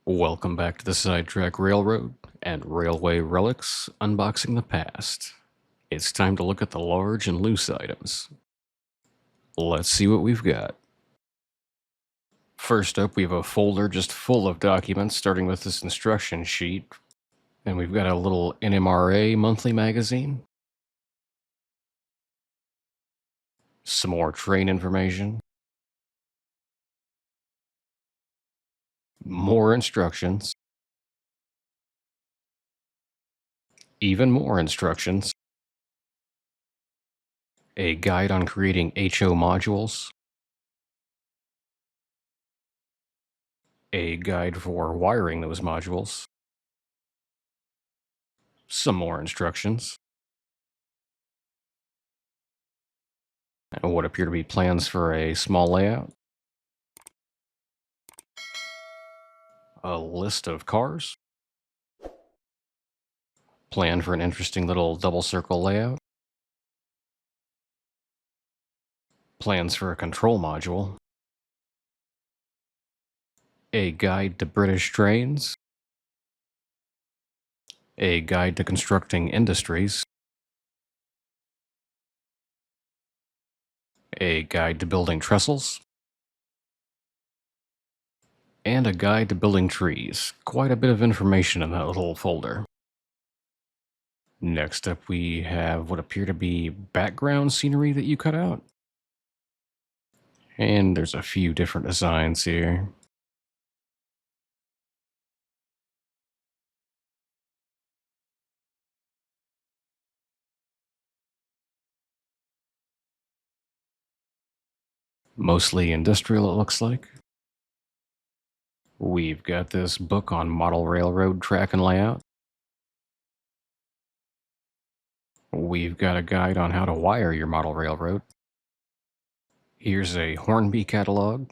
Welcome back to the Sidetrack Railroad and Railway Relics, unboxing the past. It's time to look at the large and loose items. Let's see what we've got. First up, we have a folder just full of documents, starting with this instruction sheet. And we've got a little NMRA monthly magazine. Some more train information. More instructions. Even more instructions. A guide on creating HO modules. A guide for wiring those modules. Some more instructions. And what appear to be plans for a small layout. A list of cars. Plan for an interesting little double circle layout. Plans for a control module. A guide to British trains. A guide to constructing industries. A guide to building trestles. And a guide to building trees. Quite a bit of information in that little folder. Next up, we have what appear to be background scenery that you cut out. And there's a few different designs here. Mostly industrial, it looks like. We've got this book on model railroad track and layout. We've got a guide on how to wire your model railroad. Here's a Hornby catalog.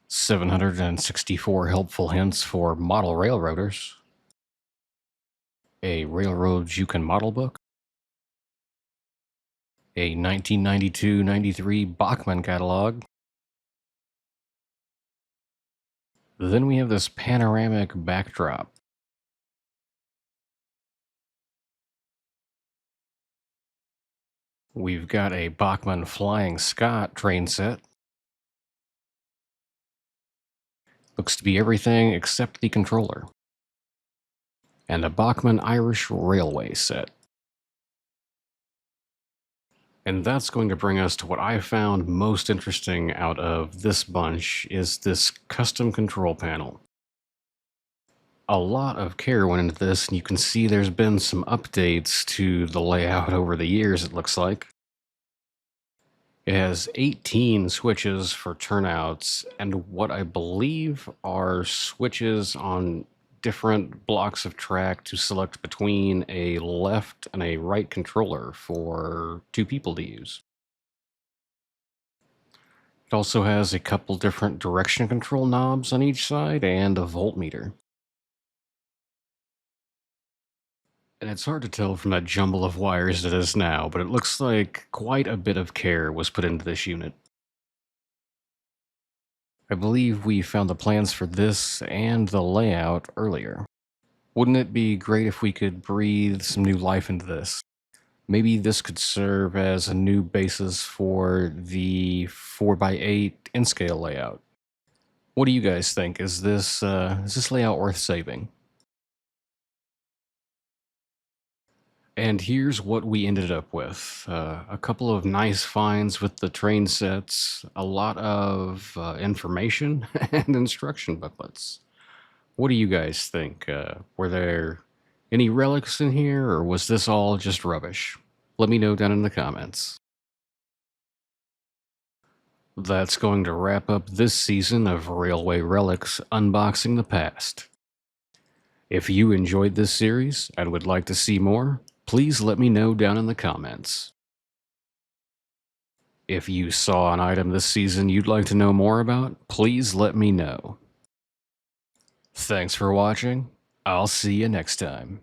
764 helpful hints for model railroaders. A Railroads You Can Model book. A 1992-93 Bachmann catalog. Then we have this panoramic backdrop. We've got a Bachmann Flying Scot train set. Looks to be everything except the controller. And a Bachmann Irish Railway set. And that's going to bring us to what I found most interesting out of this bunch is this custom control panel. A lot of care went into this, and you can see there's been some updates to the layout over the years, it looks like. It has 18 switches for turnouts, and what I believe are switches on different blocks of track to select between a left and a right controller for two people to use. It also has a couple different direction control knobs on each side and a voltmeter. And it's hard to tell from that jumble of wires it is now, but it looks like quite a bit of care was put into this unit. I believe we found the plans for this and the layout earlier. Wouldn't it be great if we could breathe some new life into this? Maybe this could serve as a new basis for the 4x8 in-scale layout. What do you guys think? Is this layout worth saving? And here's what we ended up with. A couple of nice finds with the train sets, a lot of information, and instruction booklets. What do you guys think? Were there any relics in here, or was this all just rubbish? Let me know down in the comments. That's going to wrap up this season of Railway Relics Unboxing the Past. If you enjoyed this series and would like to see more, please let me know down in the comments. If you saw an item this season you'd like to know more about, please let me know. Thanks for watching. I'll see you next time.